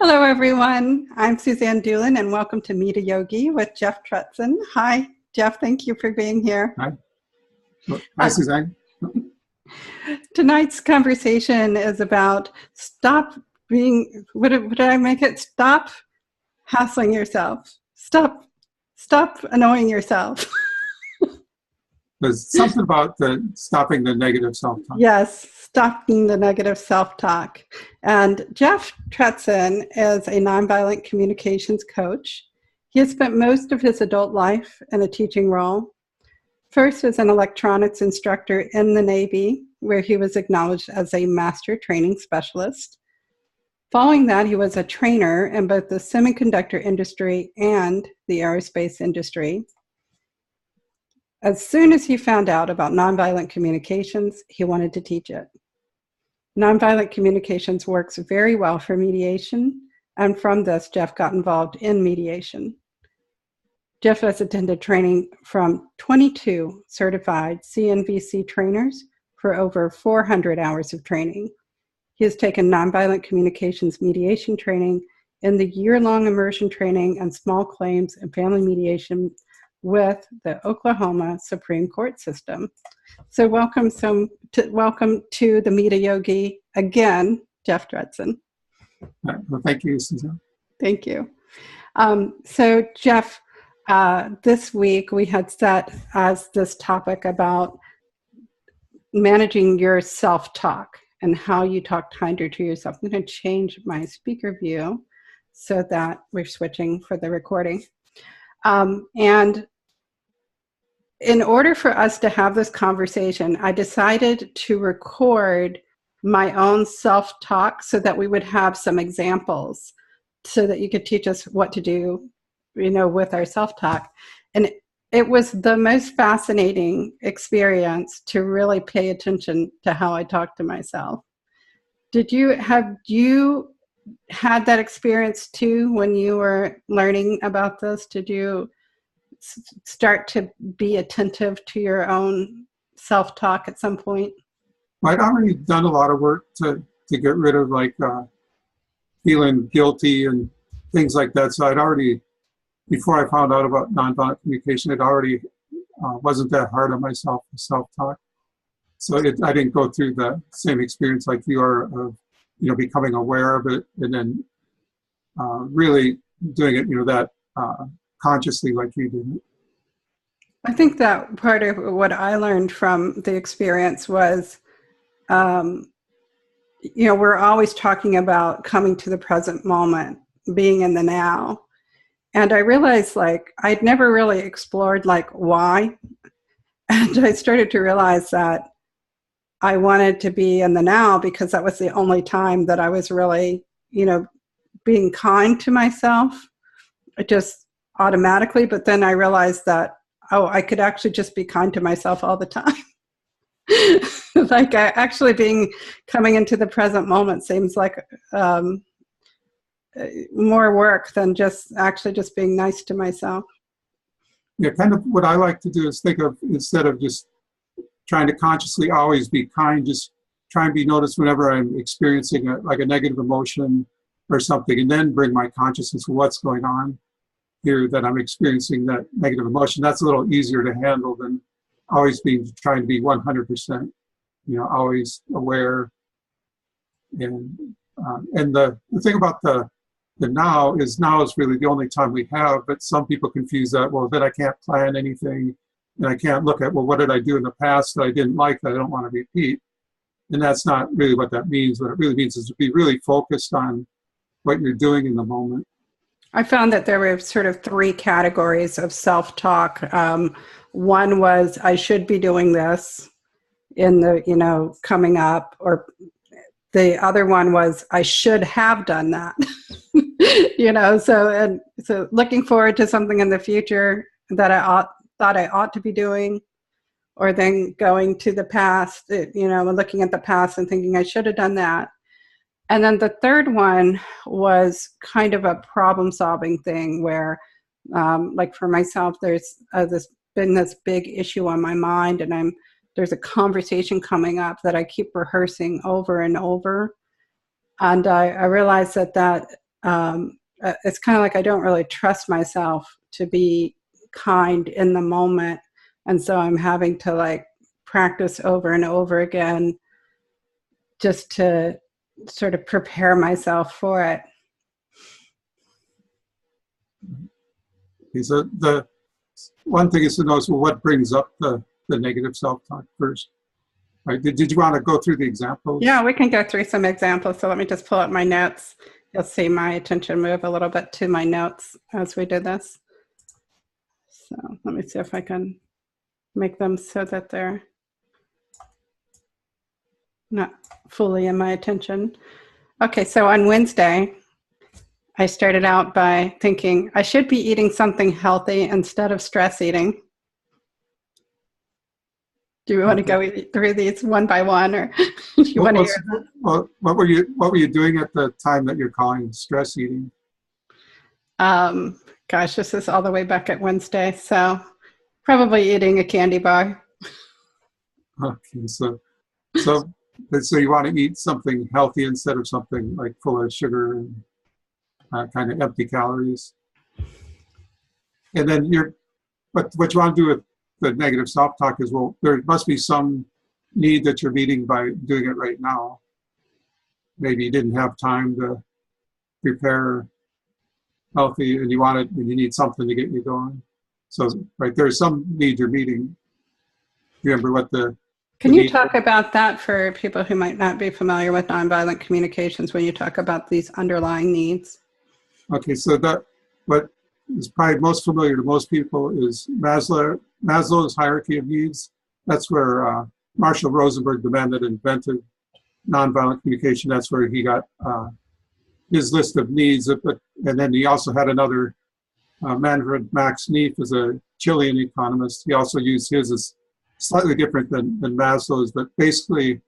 Hello, everyone. I'm Suzanne Dulin, and welcome to Meet a Yogi with Jeff Tretsven. Hi, Jeff. Thank you for being here. Hi. Hi, Suzanne. Tonight's conversation is about stop being, what did I make it? Stop hassling yourself. Stop annoying yourself. There's something about stopping the negative self-talk. Yes, stopping the negative self-talk. And Jeff Tretsven is a nonviolent communications coach. He has spent most of his adult life in a teaching role. First as an electronics instructor in the Navy, where he was acknowledged as a master training specialist. Following that, he was a trainer in both the semiconductor industry and the aerospace industry. As soon as he found out about nonviolent communications, he wanted to teach it. Nonviolent communications works very well for mediation, and from this, Jeff got involved in mediation. Jeff has attended training from 22 certified CNVC trainers for over 400 hours of training. He has taken nonviolent communications mediation training in the year-long immersion training and small claims and family mediation with the Oklahoma Supreme Court system. So welcome to the Meet a Yogi again, Jeff Tretsven. Well, thank you, Suzanne. Thank you. So Jeff, this week we had set as this topic about managing your self-talk and how you talk kinder to yourself. I'm going to change my speaker view so that we're switching for the recording. And in order for us to have this conversation, I decided to record my own self-talk so that we would have some examples so that you could teach us what to do, with our self-talk. And it was the most fascinating experience to really pay attention to how I talk to myself. Have you had that experience too when you were learning about this? Did you start to be attentive to your own self-talk at some point? I'd already done a lot of work to get rid of feeling guilty and things like that. So I'd already, before I found out about nonviolent communication, it already wasn't that hard on myself, self-talk. So I didn't go through the same experience like you are of, becoming aware of it and then really doing it, that consciously like you did. I think that part of what I learned from the experience was, we're always talking about coming to the present moment, being in the now. And I realized I'd never really explored why. And I started to realize that I wanted to be in the now because that was the only time that I was really, being kind to myself. Just automatically, but then I realized that, I could actually just be kind to myself all the time. Coming into the present moment seems like more work than just being nice to myself. Yeah, kind of what I like to do is think of, instead of just trying to consciously always be kind, just try and be noticed whenever I'm experiencing a negative emotion or something, and then bring my consciousness to what's going on here that I'm experiencing that negative emotion. That's a little easier to handle than always trying to be 100%, always aware. And the thing about the now is really the only time we have, but some people confuse that, well, then I can't plan anything, and I can't look at, well, what did I do in the past that I didn't like that I don't want to repeat? And that's not really what that means. What it really means is to be really focused on what you're doing in the moment. I found that there were sort of three categories of self-talk. One was, I should be doing this in the, coming up, or the other one was, I should have done that, so looking forward to something in the future that I thought I ought to be doing, or then going to the past, looking at the past and thinking I should have done that. And then the third one was kind of a problem-solving thing where, for myself, there's been this big issue on my mind, and there's a conversation coming up that I keep rehearsing over and over. And I realized that it's kind of like I don't really trust myself to be kind in the moment. And so I'm having to like practice over and over again just to sort of prepare myself for it. Okay, so the one thing is to know is, well, what brings up the negative self-talk first? Right? Did you want to go through the examples? Yeah, we can go through some examples. So let me just pull up my notes. You'll see my attention move a little bit to my notes as we did this. So let me see if I can make them so that they're not fully in my attention. Okay, so on Wednesday, I started out by thinking I should be eating something healthy instead of stress eating. Do you want to go through these one by one, or do you want to hear them? Well, what were you doing at the time that you're calling stress eating? Gosh, this is all the way back at Wednesday, so probably eating a candy bar. Okay, so you want to eat something healthy instead of something like full of sugar and kind of empty calories. And then what you want to do with the negative self-talk is, well, there must be some need that you're meeting by doing it right now. Maybe you didn't have time to prepare healthy and you need something to get you going. So right, there's some need you're meeting. Remember what Can you talk about that for people who might not be familiar with nonviolent communications when you talk about these underlying needs? Okay, so what is probably most familiar to most people is Maslow's hierarchy of needs. That's where Marshall Rosenberg, the man that invented nonviolent communication, that's where he got his list of needs. And then he also had another Manfred Max Neef, is a Chilean economist. He also used his as slightly different than Maslow's, but basically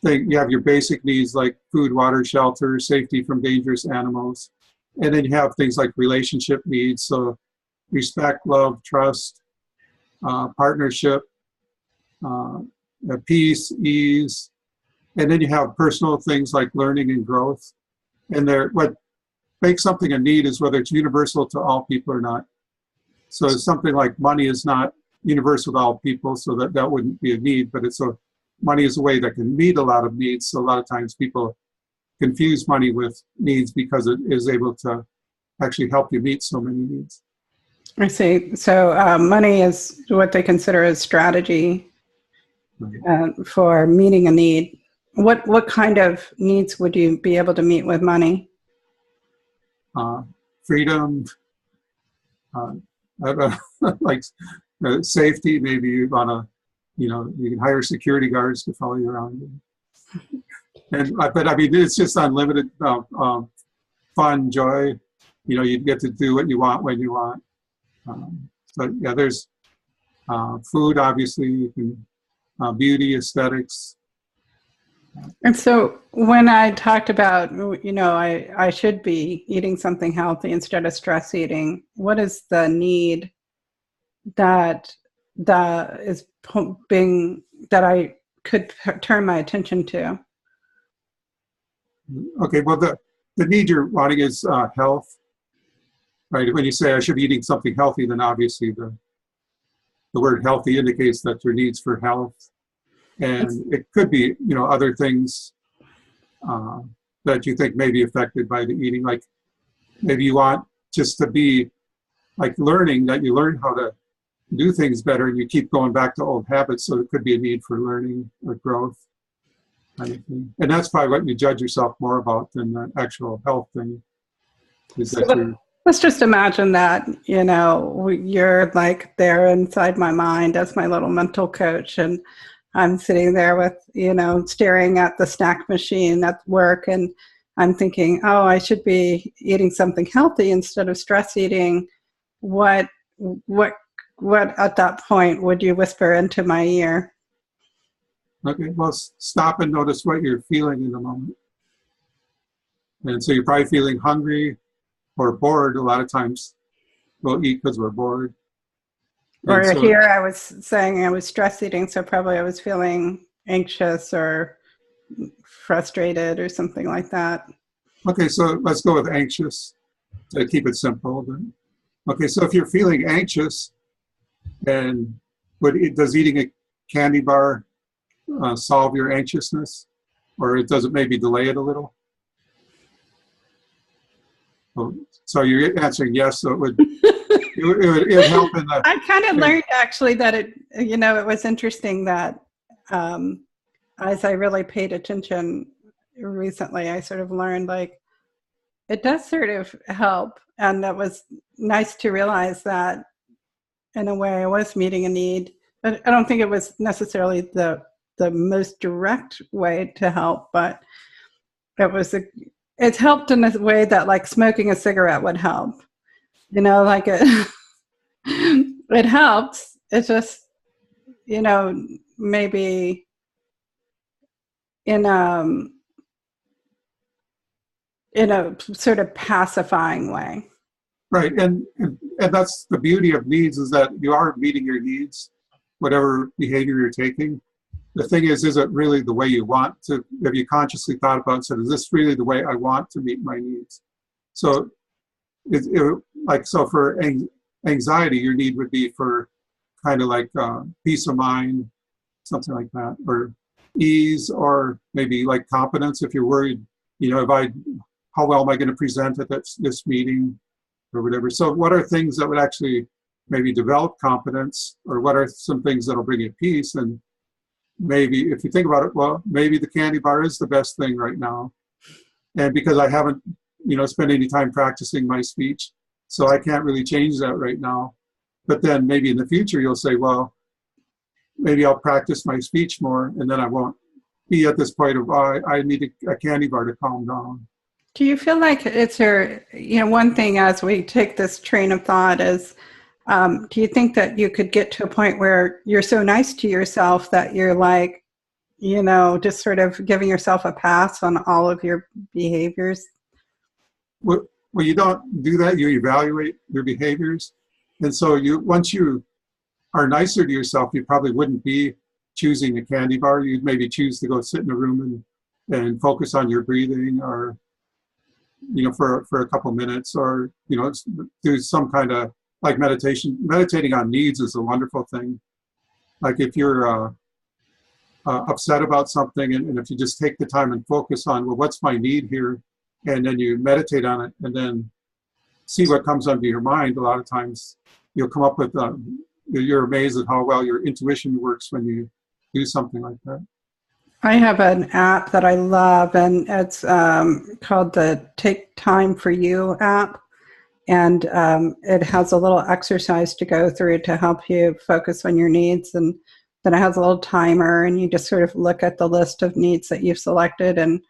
you have your basic needs like food, water, shelter, safety from dangerous animals. And then you have things like relationship needs, so respect, love, trust, partnership, peace, ease. And then you have personal things like learning and growth. And what makes something a need is whether it's universal to all people or not. So something like money is not universal to all people, so that wouldn't be a need, but money is a way that can meet a lot of needs. So a lot of times people confuse money with needs because it is able to actually help you meet so many needs. I see. So money is what they consider a strategy for meeting a need. What kind of needs would you be able to meet with money? Freedom, like safety. Maybe you want to, you can hire security guards to follow you around. But I mean, it's just unlimited fun, joy. You get to do what you want when you want. So yeah, there's food, obviously. You can beauty, aesthetics. And so when I talked about, I should be eating something healthy instead of stress eating, what is the need that I could turn my attention to? Okay, well, the need you're wanting is health, right? When you say I should be eating something healthy, then obviously the word healthy indicates that your needs for health, and it could be other things that you think may be affected by the eating. Like maybe you want just to be like learning, that you learn how to do things better, and you keep going back to old habits. So it could be a need for learning or growth. And that's probably what you judge yourself more about than the actual health thing. Let's just imagine that, you're like there inside my mind as my little mental coach, and I'm sitting there with, staring at the snack machine at work, and I'm thinking, oh, I should be eating something healthy instead of stress eating. What at that point would you whisper into my ear? Okay, well, stop and notice what you're feeling in the moment. And so you're probably feeling hungry or bored. A lot of times we'll eat because we're bored. Or here I was saying I was stress eating, so probably I was feeling anxious or frustrated or something like that. Okay, so let's go with anxious to keep it simple. Okay, so if you're feeling anxious, and does eating a candy bar solve your anxiousness, or does it maybe delay it a little? Oh, so you're answering yes, so it would help in the. I kind of learned actually that it was interesting that as I really paid attention recently, I sort of learned like it does sort of help, and that was nice to realize that in a way I was meeting a need. But I don't think it was necessarily the most direct way to help, but it helped in a way that like smoking a cigarette would help. Like it it helps. It's just, maybe in a sort of pacifying way. Right, and that's the beauty of needs, is that you are meeting your needs, whatever behavior you're taking. The thing is it really the way you want to? Have you consciously thought about it? So is this really the way I want to meet my needs? So, so for anxiety, your need would be for kind of like peace of mind, something like that, or ease, or maybe like competence. If you're worried, how well am I going to present at this meeting, or whatever. So what are things that would actually maybe develop competence, or what are some things that'll bring you peace? And maybe if you think about it, well, maybe the candy bar is the best thing right now. And because I haven't, spent any time practicing my speech, so I can't really change that right now. But then maybe in the future you'll say, well, maybe I'll practice my speech more, and then I won't be at this point of, I need a candy bar to calm down. Do you feel like it's one thing as we take this train of thought is, do you think that you could get to a point where you're so nice to yourself that you're like, just sort of giving yourself a pass on all of your behaviors? Well, you don't do that. You evaluate your behaviors. And so once you are nicer to yourself, you probably wouldn't be choosing a candy bar. You'd maybe choose to go sit in a room and focus on your breathing, or, for a couple minutes, or, do some kind of like meditation. Meditating on needs is a wonderful thing. Like if you're upset about something, and if you just take the time and focus on, well, what's my need here? And then you meditate on it, and then see what comes onto your mind. A lot of times you'll come up with, you're amazed at how well your intuition works when you do something like that. I have an app that I love, and it's called the Take Time for You app. And it has a little exercise to go through to help you focus on your needs. And then it has a little timer, and you just sort of look at the list of needs that you've selected, and,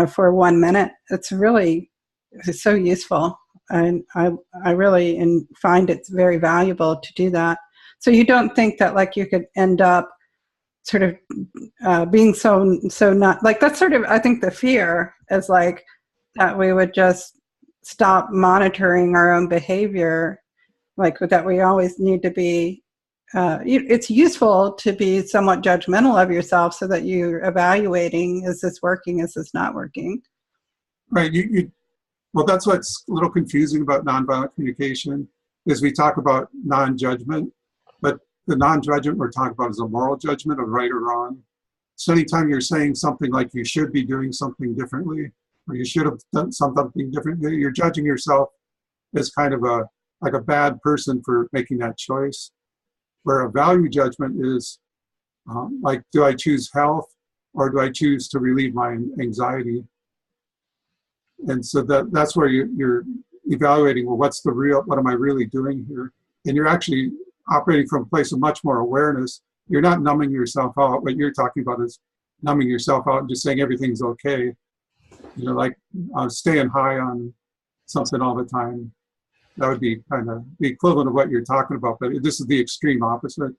for 1 minute. It's so useful. And I really find it's very valuable to do that. So you don't think that like you could end up sort of being so not like, that's sort of, I think the fear is like that we would just stop monitoring our own behavior, like that we always need to be, it's useful to be somewhat judgmental of yourself so that you're evaluating, is this working, is this not working? Right. Well, that's what's a little confusing about nonviolent communication, is we talk about non-judgment, but the non-judgment we're talking about is a moral judgment of right or wrong. So anytime you're saying something like you should be doing something differently, or you should have done something differently, you're judging yourself as kind of like a bad person for making that choice. Where a value judgment is like, do I choose health, or do I choose to relieve my anxiety? And so that's where you're evaluating, well, what am I really doing here? And you're actually operating from a place of much more awareness. You're not numbing yourself out. What you're talking about is numbing yourself out and just saying everything's okay. Like staying high on something all the time. That would be kind of the equivalent of what you're talking about. But this is the extreme opposite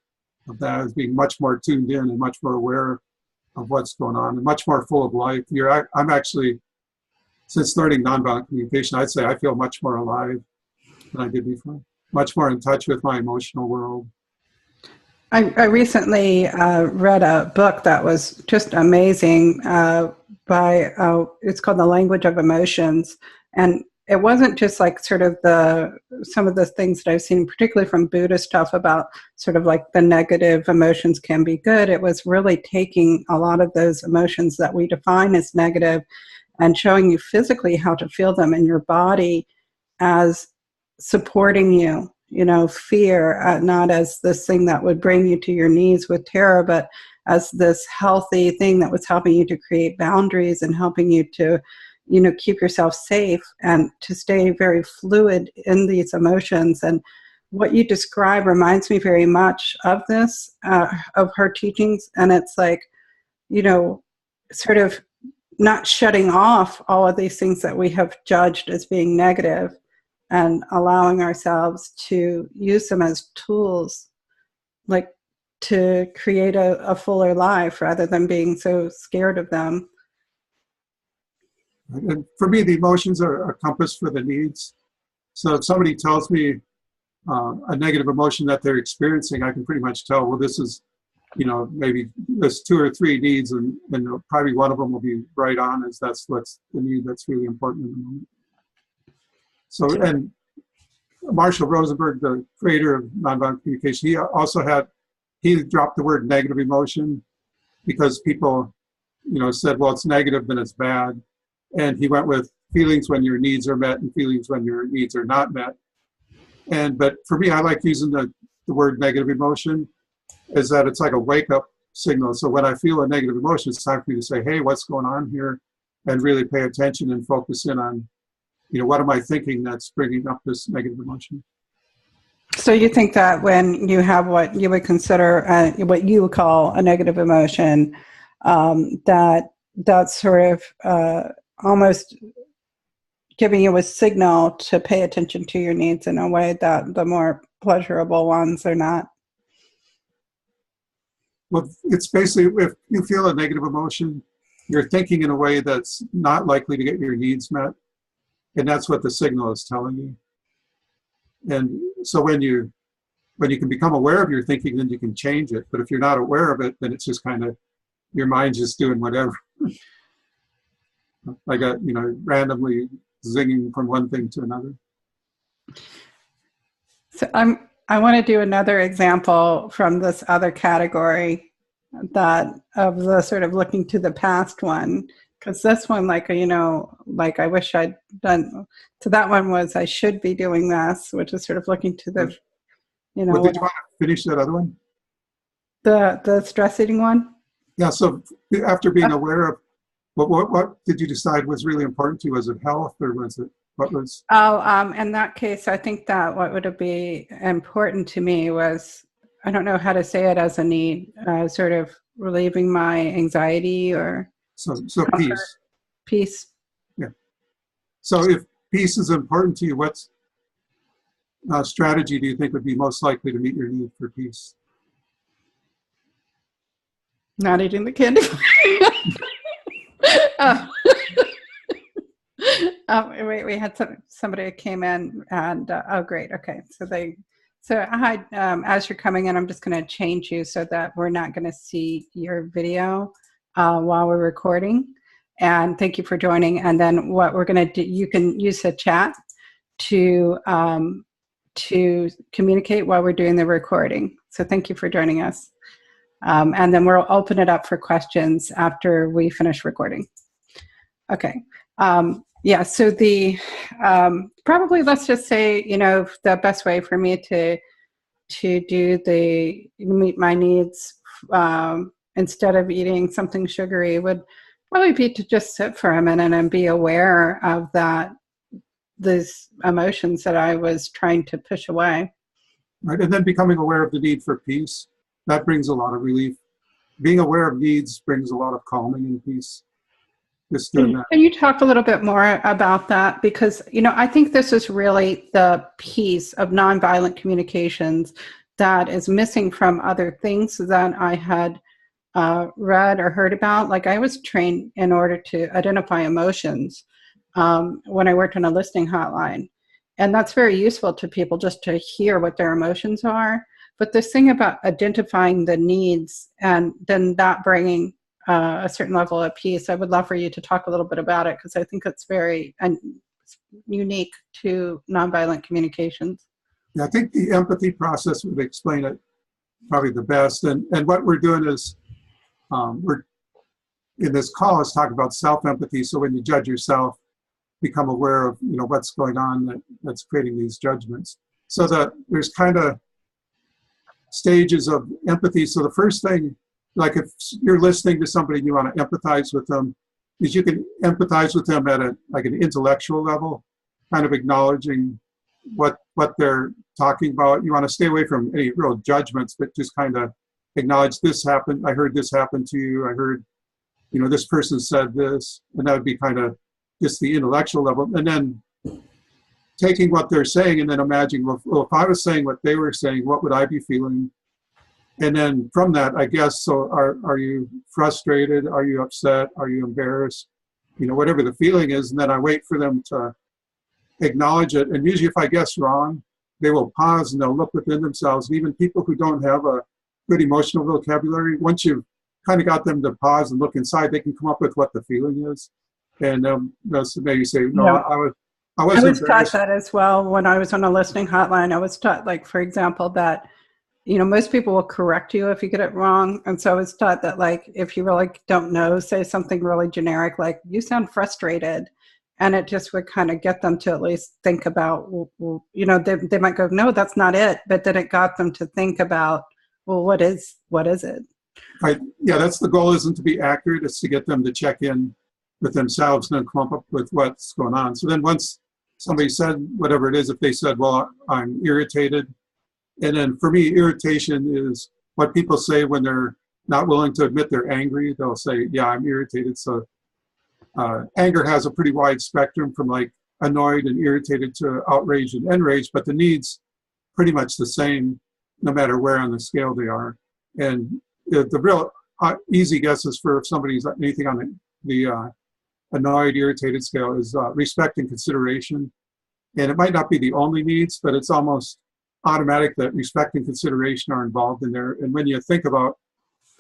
of that, is being much more tuned in and much more aware of what's going on, and much more full of life. I'm actually, since learning nonviolent communication, I'd say I feel much more alive than I did before. Much more in touch with my emotional world. I recently read a book that was just amazing by by, it's called The Language of Emotions. And it wasn't just like sort of some of the things that I've seen, particularly from Buddhist stuff about sort of like the negative emotions can be good. It was really taking a lot of those emotions that we define as negative and showing you physically how to feel them in your body as supporting you, fear, not as this thing that would bring you to your knees with terror, but as this healthy thing that was helping you to create boundaries and helping you to, keep yourself safe and to stay very fluid in these emotions. And what you describe reminds me very much of this, of her teachings. And it's like, sort of not shutting off all of these things that we have judged as being negative and allowing ourselves to use them as tools, like to create a fuller life rather than being so scared of them. And for me, the emotions are a compass for the needs. So if somebody tells me a negative emotion that they're experiencing, I can pretty much tell, well, this is, maybe there's 2 or 3 needs, and probably one of them will be right on, as that's what's the need that's really important in the moment. So, and Marshall Rosenberg, the creator of Nonviolent Communication, he dropped the word negative emotion because people, said, well, it's negative, then it's bad. And he went with feelings when your needs are met and feelings when your needs are not met. But for me, I like using the word negative emotion, is that it's like a wake-up signal. So when I feel a negative emotion, it's time for me to say, hey, what's going on here? And really pay attention and focus in on, what am I thinking that's bringing up this negative emotion? So you think that when you have what you would consider, what you would call a negative emotion, that's sort of almost giving you a signal to pay attention to your needs in a way that the more pleasurable ones are not? Well, it's basically, if you feel a negative emotion, you're thinking in a way that's not likely to get your needs met. And that's what the signal is telling you. And so when you can become aware of your thinking, then you can change it. But if you're not aware of it, then it's just kind of, your mind's just doing whatever. Like randomly zinging from one thing to another. So I want to do another example from this other category, that of the sort of looking to the past one, because this one, like I wish I'd done. So that one was, I should be doing this, which is sort of looking to the, Well, did you want to finish that other one? The stress eating one? Yeah. So after being aware of, what did you decide was really important to you? Was it health, or was it, what was? In that case, I think that what would be important to me was, I don't know how to say it as a need, sort of relieving my anxiety or So comfort. peace. Peace. Yeah. So if peace is important to you, what strategy do you think would be most likely to meet your need for peace? Not eating the candy. Wait, we had somebody came in, and oh, great. Okay, so hi. As you're coming in, I'm just going to change you so that we're not going to see your video while we're recording. And thank you for joining. And then what we're going to do, you can use the chat to communicate while we're doing the recording. So thank you for joining us. And then we'll open it up for questions after we finish recording. Okay. Yeah, so the probably, let's just say, the best way for me to meet my needs instead of eating something sugary would probably be to just sit for a minute and be aware of these emotions that I was trying to push away. Right, and then becoming aware of the need for peace, that brings a lot of relief. Being aware of needs brings a lot of calming and peace. Can you talk a little bit more about that? Because, I think this is really the piece of nonviolent communications that is missing from other things that I had read or heard about. Like, I was trained in order to identify emotions when I worked on a listening hotline. And that's very useful to people, just to hear what their emotions are. But this thing about identifying the needs and then that bringing a certain level of peace. I would love for you to talk a little bit about it, because I think it's very unique to nonviolent communications. Yeah, I think the empathy process would explain it probably the best. And what we're doing is we're in this call is talking about self-empathy. So when you judge yourself, become aware of what's going on that's creating these judgments. So that there's kind of stages of empathy. So the first thing, like if you're listening to somebody and you want to empathize with them, is you can empathize with them at an intellectual level, kind of acknowledging what they're talking about. You want to stay away from any real judgments, but just kind of acknowledge this happened. I heard this happen to you. I heard, this person said this, and that would be kind of just the intellectual level. And then taking what they're saying and then imagining, well, if I was saying what they were saying, what would I be feeling? And then from that, I guess, so are you frustrated? Are you upset? Are you embarrassed? Whatever the feeling is. And then I wait for them to acknowledge it. And usually if I guess wrong, they will pause and they'll look within themselves. And even people who don't have a good emotional vocabulary, once you've kind of got them to pause and look inside, they can come up with what the feeling is. And they'll maybe say, no, I was taught that as well when I was on a listening hotline. I was taught, like, for example, that most people will correct you if you get it wrong. And so I was taught that, like, if you really don't know, say something really generic, like, you sound frustrated. And it just would kind of get them to at least think about, they might go, no, that's not it. But then it got them to think about, well, what is it? Right. Yeah, that's the goal, isn't to be accurate. It's to get them to check in with themselves and then come up with what's going on. So then once somebody said whatever it is, if they said, well, I'm irritated. And then for me, irritation is what people say when they're not willing to admit they're angry. They'll say, yeah, I'm irritated. So anger has a pretty wide spectrum from like annoyed and irritated to outraged and enraged, but the needs pretty much the same no matter where on the scale they are. And the real easy guesses for if somebody's anything on the annoyed, irritated scale is respect and consideration. And it might not be the only needs, but it's almost automatic that respect and consideration are involved in there. And when you think about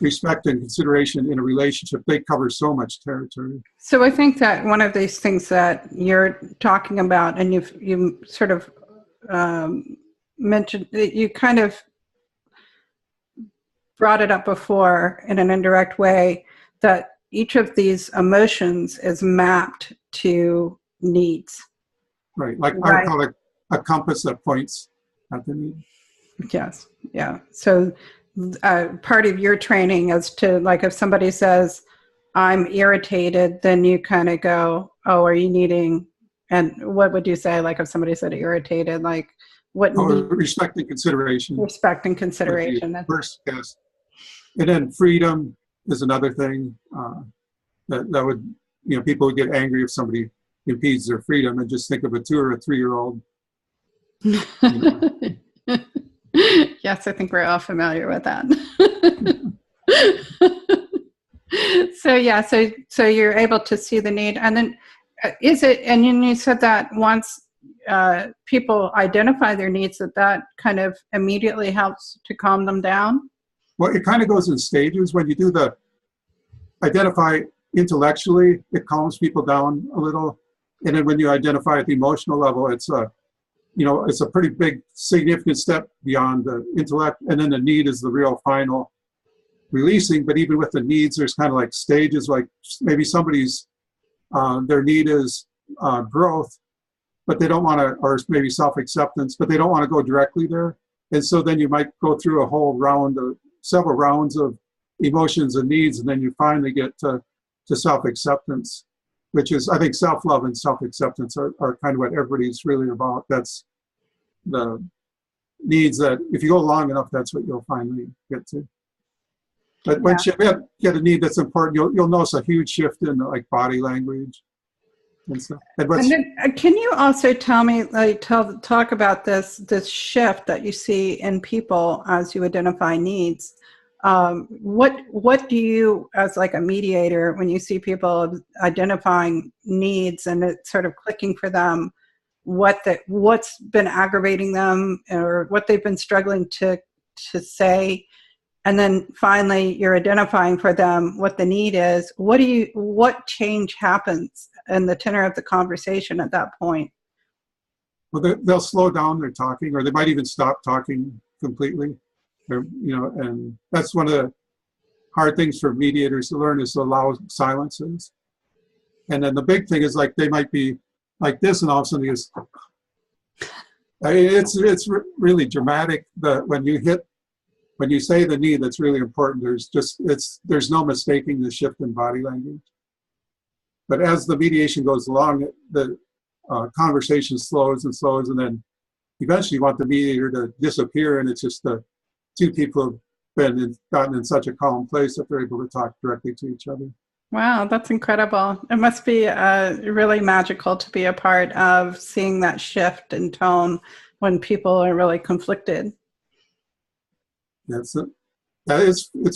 respect and consideration in a relationship, they cover so much territory. So I think that one of these things that you're talking about, and you sort of mentioned, you kind of brought it up before in an indirect way, that each of these emotions is mapped to needs. Right. Like I call it a compass that points at the need. Yes. Yeah. So part of your training is to, like, if somebody says, I'm irritated, then you kind of go, oh, are you needing, and what would you say, like, if somebody said irritated, like, what? Respect and consideration. Respect and consideration. First, yes. And then freedom is another thing that would, people would get angry if somebody impedes their freedom, and just think of a 2 or a 3-year-old. Yes, I think we're all familiar with that. So you're able to see the need, and then is it? And you said that once people identify their needs, that kind of immediately helps to calm them down. Well, it kind of goes in stages. When you do the identify intellectually, it calms people down a little, and then when you identify at the emotional level, it's a pretty big, significant step beyond the intellect. And then the need is the real final releasing. But even with the needs, there's kind of like stages, like maybe somebody's, their need is growth, but they don't want to, or maybe self-acceptance, but they don't want to go directly there. And so then you might go through a whole round of, several rounds of emotions and needs, and then you finally get to self-acceptance, which is, I think, self-love and self-acceptance are kind of what everybody's really about. That's the needs that, if you go long enough, that's what you'll finally get to. But once you get a need that's important, you'll notice a huge shift in like body language and stuff. And then, can you also tell me, like, talk about this shift that you see in people as you identify needs? What do you, as like a mediator, when you see people identifying needs and it's sort of clicking for them, what's been aggravating them or what they've been struggling to say, And then finally, you're identifying for them what the need is. What change happens in the tenor of the conversation at that point? Well, they'll slow down their talking, or they might even stop talking completely. And that's one of the hard things for mediators to learn, is to allow silences. And then the big thing is, like, they might be like this, and all of a sudden it's really dramatic. When you say the need that's really important, there's no mistaking the shift in body language. But as the mediation goes along, the conversation slows and slows, and then eventually you want the mediator to disappear, and it's just the two people have gotten in such a calm place that they're able to talk directly to each other. Wow, that's incredible. It must be really magical to be a part of seeing that shift in tone when people are really conflicted. It's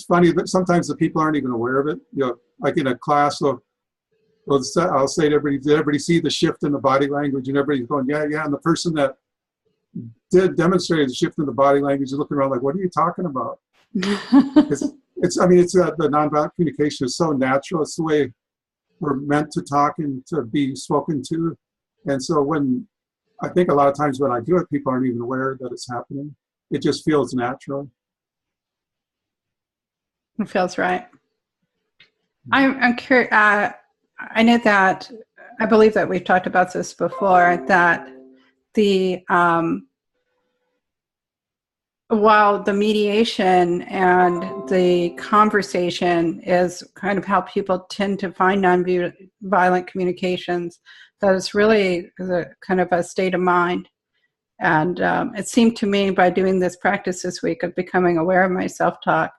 funny that sometimes the people aren't even aware of it. Like in a class, I'll say to everybody, did everybody see the shift in the body language? And everybody's going, yeah. And the person that did demonstrate the shift in the body language is looking around like, what are you talking about? It's the nonviolent communication is so natural. It's the way we're meant to talk and to be spoken to. And so I think a lot of times when I do it, people aren't even aware that it's happening. It just feels natural. It feels right. I'm curious. I know that, I believe that we've talked about this before, that while the mediation and the conversation is kind of how people tend to find nonviolent communications, that it's really kind of a state of mind. And it seemed to me, by doing this practice this week of becoming aware of my self-talk,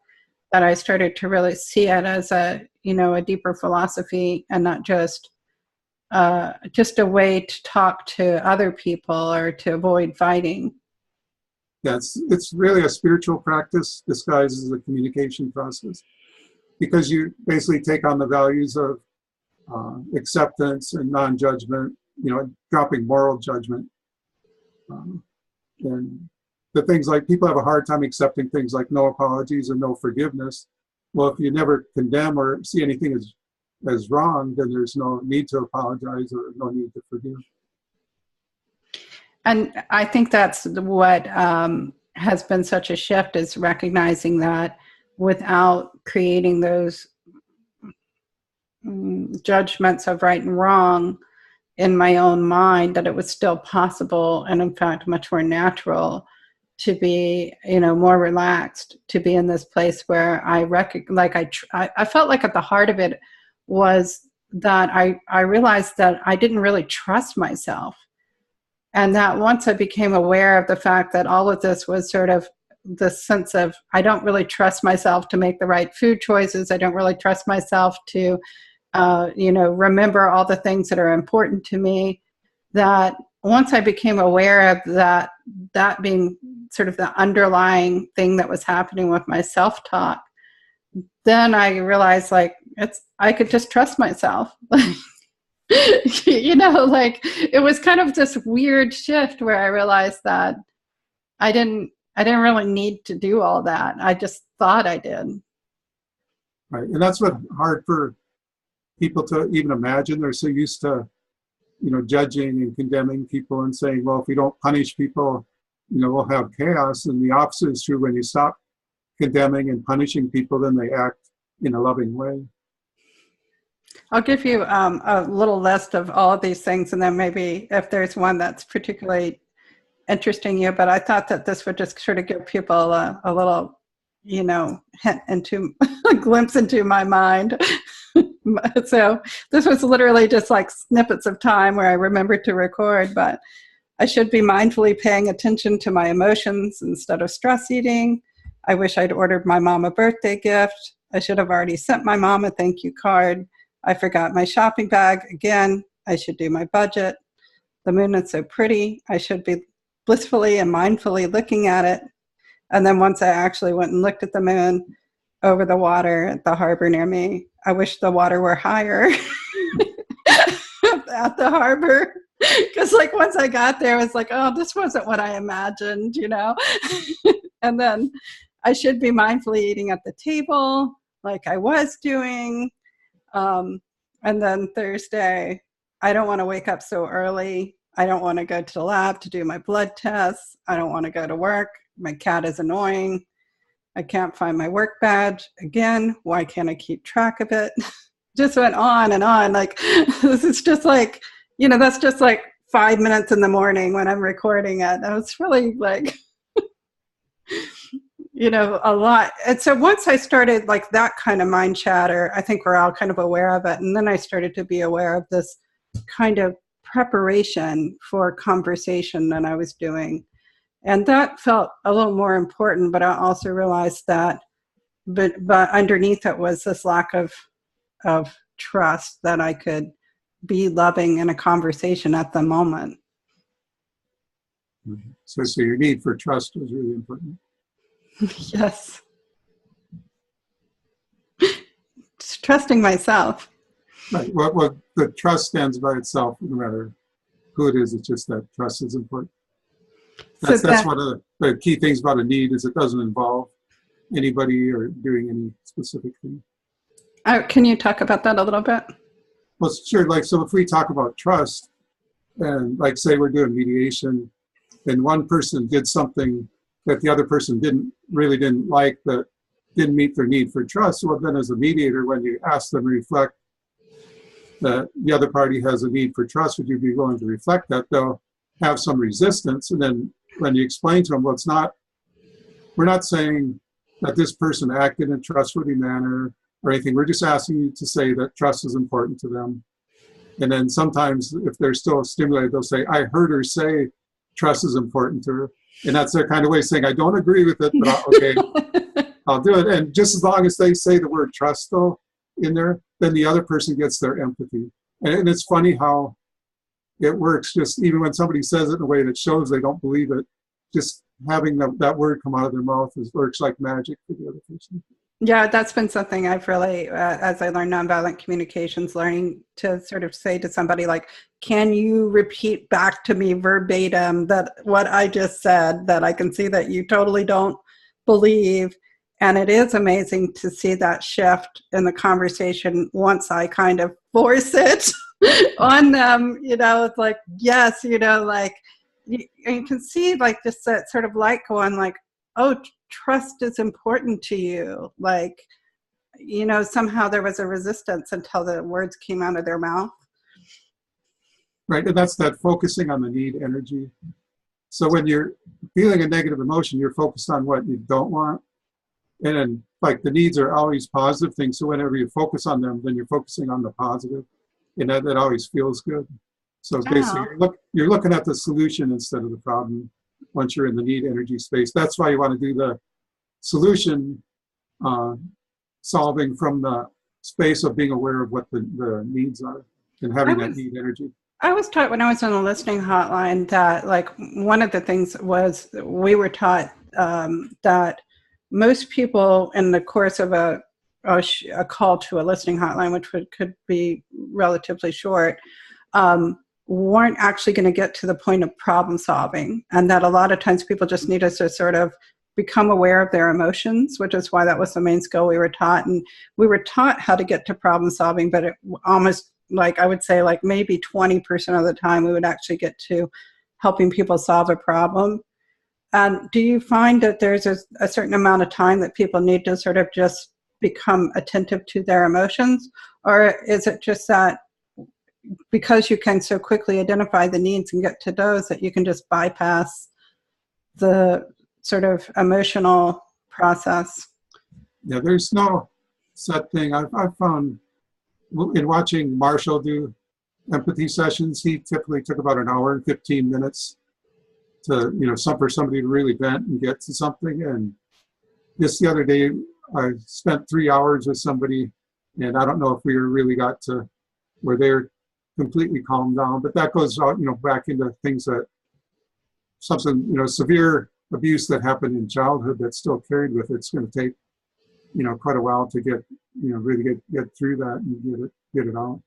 that I started to really see it as a deeper philosophy, and not just a way to talk to other people or to avoid fighting. Yeah, it's really a spiritual practice disguised as a communication process, because you basically take on the values of acceptance and non-judgment, dropping moral judgment. And the things like, people have a hard time accepting things like no apologies or no forgiveness. Well, if you never condemn or see anything as wrong, then there's no need to apologize or no need to forgive. And I think that's what has been such a shift, is recognizing that without creating those judgments of right and wrong in my own mind, that it was still possible, and in fact much more natural, to be more relaxed, to be in this place where I felt like at the heart of it was that I realized that I didn't really trust myself. And that once I became aware of the fact that all of this was sort of the sense of, I don't really trust myself to make the right food choices. I don't really trust myself to, remember all the things that are important to me. That once I became aware of that being sort of the underlying thing that was happening with my self-talk, then I realized I could just trust myself. It was kind of this weird shift where I realized that I didn't really need to do all that. I just thought I did. Right, and that's what's hard for people to even imagine. They're so used to, judging and condemning people and saying, well, if we don't punish people, we'll have chaos. And the opposite is true. When you stop condemning and punishing people, then they act in a loving way. I'll give you a little list of all of these things, and then maybe if there's one that's particularly interesting you, but I thought that this would just sort of give people a little, hint into a glimpse into my mind. So this was literally just like snippets of time where I remembered to record, but I should be mindfully paying attention to my emotions instead of stress eating. I wish I'd ordered my mom a birthday gift. I should have already sent my mom a thank you card. I forgot my shopping bag again. I should do my budget. The moon is so pretty. I should be blissfully and mindfully looking at it. And then once I actually went and looked at the moon over the water at the harbor near me, I wish the water were higher at the harbor. Because once I got there, I was like, oh, this wasn't what I imagined, And then I should be mindfully eating at the table like I was doing. And then Thursday, I don't want to wake up so early. I don't want to go to the lab to do my blood tests. I don't want to go to work. My cat is annoying. I can't find my work badge. Again, why can't I keep track of it? Just went on and on. Like, this is just like, that's just like 5 minutes in the morning when I'm recording it. I was really like, a lot. And so once I started like that kind of mind chatter, I think we're all kind of aware of it. And then I started to be aware of this kind of preparation for conversation that I was doing. And that felt a little more important, but I also realized that, but underneath it was this lack of trust that I could be loving in a conversation at the moment. So your need for trust was really important. Yes. Just trusting myself. Right. Well, the trust stands by itself, no matter who it is. It's just that trust is important. That's one of the key things about a need, is it doesn't involve anybody or doing any specific thing. Can you talk about that a little bit? Well, sure. Like, so if we talk about trust, and like say we're doing mediation, and one person did something that the other person didn't like, that didn't meet their need for trust, well, then as a mediator, when you ask them to reflect that the other party has a need for trust, would you be willing to reflect that? They'll have some resistance, and then when you explain to them, well, we're not saying that this person acted in a trustworthy manner or anything. We're just asking you to say that trust is important to them. And then sometimes if they're still stimulated, they'll say, I heard her say trust is important to her. And that's their kind of way of saying, I don't agree with it, but okay, I'll do it. And just as long as they say the word trust though in there, then the other person gets their empathy. And it's funny how it works, just even when somebody says it in a way that shows they don't believe it, just having that word come out of their mouth works like magic for the other person. Yeah, that's been something I've really, as I learned nonviolent communications, learning to sort of say to somebody like, can you repeat back to me verbatim that what I just said, that I can see that you totally don't believe. And it is amazing to see that shift in the conversation once I kind of force it on them. It's like, yes, like, you can see like just that sort of light going like, oh, trust is important to you. Like, somehow there was a resistance until the words came out of their mouth. Right, and that's that focusing on the need energy. So when you're feeling a negative emotion, you're focused on what you don't want. And then, like, the needs are always positive things. So whenever you focus on them, then you're focusing on the positive. And that always feels good. So basically, you're looking at the solution instead of the problem once you're in the need energy space. That's why you want to do the solution solving from the space of being aware of what the needs are and having that need energy. I was taught when I was on the listening hotline that, like, one of the things was we were taught that most people in the course of a call to a listening hotline, which could be relatively short, weren't actually going to get to the point of problem solving. And that a lot of times people just need us to sort of become aware of their emotions, which is why that was the main skill we were taught. And we were taught how to get to problem solving, but it almost, like, I would say like maybe 20% of the time we would actually get to helping people solve a problem. Do you find that there's a certain amount of time that people need to sort of just become attentive to their emotions? Or is it just that because you can so quickly identify the needs and get to those, that you can just bypass the sort of emotional process? Yeah, there's no set thing. I've found in watching Marshall do empathy sessions, he typically took about an hour and 15 minutes to, for somebody to really vent and get to something. And just the other day, I spent 3 hours with somebody, and I don't know if we really got to where they're completely calmed down, but that goes out, back into things that something, severe abuse that happened in childhood that's still carried with it. It's going to take, quite a while to get, really get through that and get it out.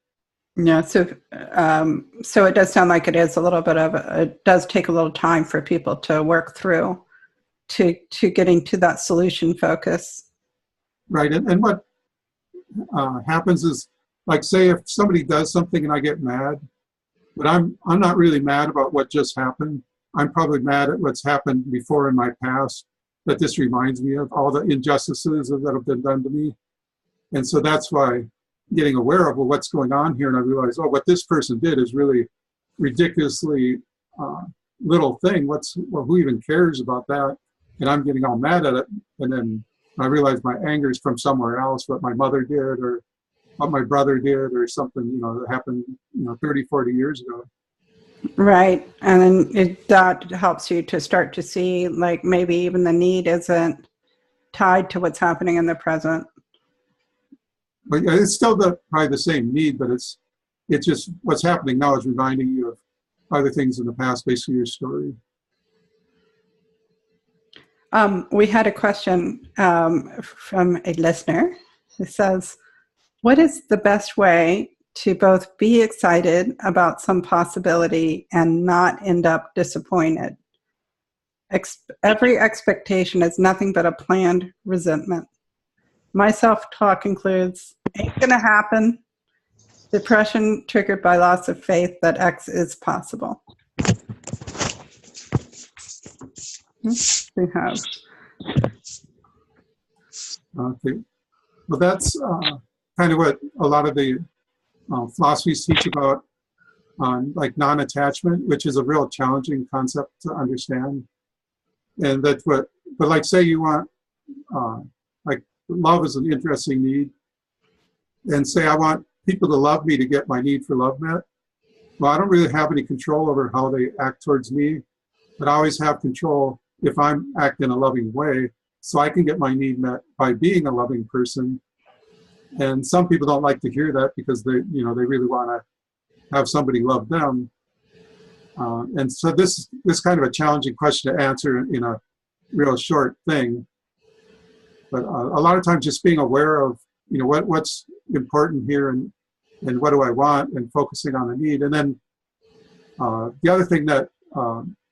Yeah. So it does sound like it is a little bit of it does take a little time for people to work through to getting to that solution focus. Right. And what happens is, like, say if somebody does something and I get mad, but I'm not really mad about what just happened. I'm probably mad at what's happened before in my past, that this reminds me of all the injustices that have been done to me. And so that's why getting aware of, well, what's going on here, and I realize, oh, what this person did is really ridiculously little thing. Who even cares about that? And I'm getting all mad at it. And then I realize my anger is from somewhere else, what my mother did or what my brother did or something, that happened, 30, 40 years ago. Right. And then that helps you to start to see, like, maybe even the need isn't tied to what's happening in the present. But it's still probably the same need, but it's just what's happening now is reminding you of other things in the past, basically your story. We had a question from a listener who says, what is the best way to both be excited about some possibility and not end up disappointed? Every expectation is nothing but a planned resentment. My self-talk includes, ain't gonna happen. Depression triggered by loss of faith that X is possible. We have. Okay. Well, that's kind of what a lot of the philosophies teach about, like non-attachment, which is a real challenging concept to understand. And that's but like, say you want, like, love is an interesting need. And say I want people to love me to get my need for love met. Well, I don't really have any control over how they act towards me, but I always have control if I'm acting in a loving way, so I can get my need met by being a loving person. And some people don't like to hear that because they really want to have somebody love them. And so this is kind of a challenging question to answer in a real short thing. But a lot of times just being aware of, what's important here and what do I want, and focusing on the need. And then the other thing that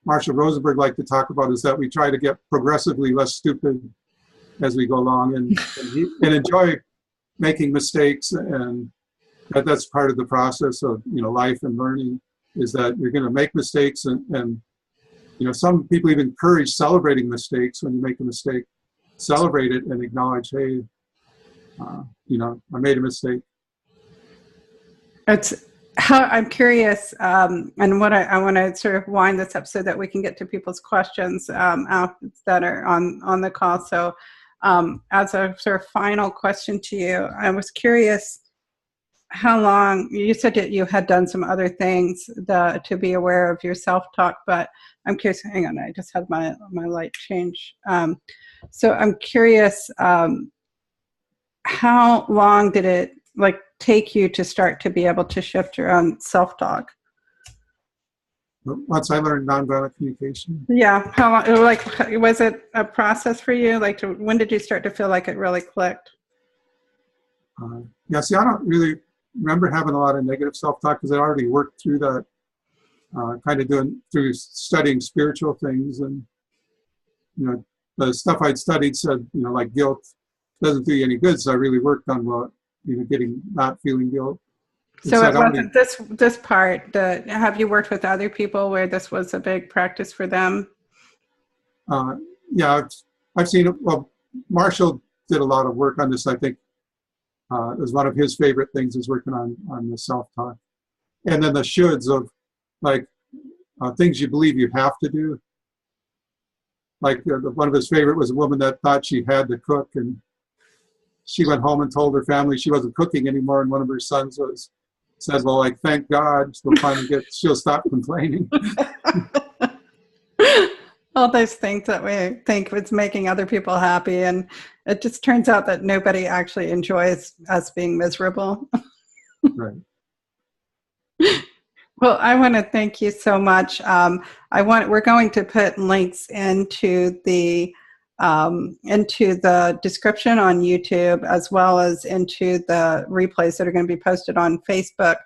Marshall Rosenberg liked to talk about is that we try to get progressively less stupid as we go along and enjoy making mistakes. And that's part of the process of, life and learning, is that you're going to make mistakes. And some people even encourage celebrating mistakes. When you make a mistake, celebrate it and acknowledge, hey, I made a mistake. I'm curious, and what I want to sort of wind this up so that we can get to people's questions that are on the call. So as a sort of final question to you, I was curious how long, you said that you had done some other things to be aware of your self-talk, but I'm curious, hang on, I just had my light change. So I'm curious, how long did it take you to start to be able to shift your own self-talk? Once I learned nonviolent communication. Yeah, how long? Was it a process for you? When did you start to feel like it really clicked? Yeah, see, I don't really remember having a lot of negative self-talk because I already worked through that, kind of through studying spiritual things. And the stuff I'd studied said, like guilt doesn't do you any good. So I really worked on not feeling guilt. So it wasn't this part. Have you worked with other people where this was a big practice for them? Yeah, I've seen it. Well, Marshall did a lot of work on this. I think it was one of his favorite things is working on the self-talk. And then the shoulds of things you believe you have to do. Like one of his favorite was a woman that thought she had to cook, and she went home and told her family she wasn't cooking anymore, and one of her sons said, well, thank God, she'll stop complaining. All those things that we think it's making other people happy, and it just turns out that nobody actually enjoys us being miserable. Right. Well, I want to thank you so much. We're going to put links into the description on YouTube, as well as into the replays that are going to be posted on Facebook,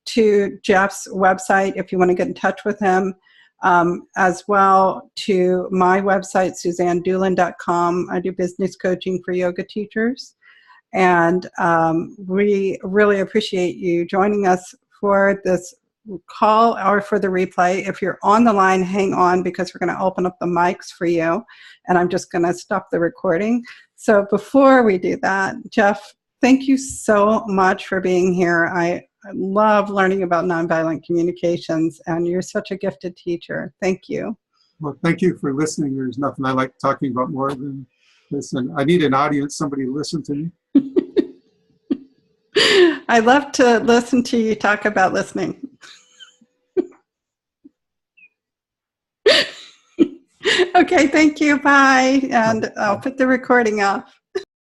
to Jeff's website if you want to get in touch with him. as well to my website, SuzanneDulin.com. I do business coaching for yoga teachers. And we really appreciate you joining us for this call or for the replay. If you're on the line, hang on, because we're going to open up the mics for you. And I'm just going to stop the recording. So before we do that, Jeff, thank you so much for being here. I love learning about nonviolent communications, and you're such a gifted teacher. Thank you. Well, thank you for listening. There's nothing I like talking about more than listen. I need an audience, somebody to listen to me. I love to listen to you talk about listening. Okay, thank you. Bye. And I'll put the recording off.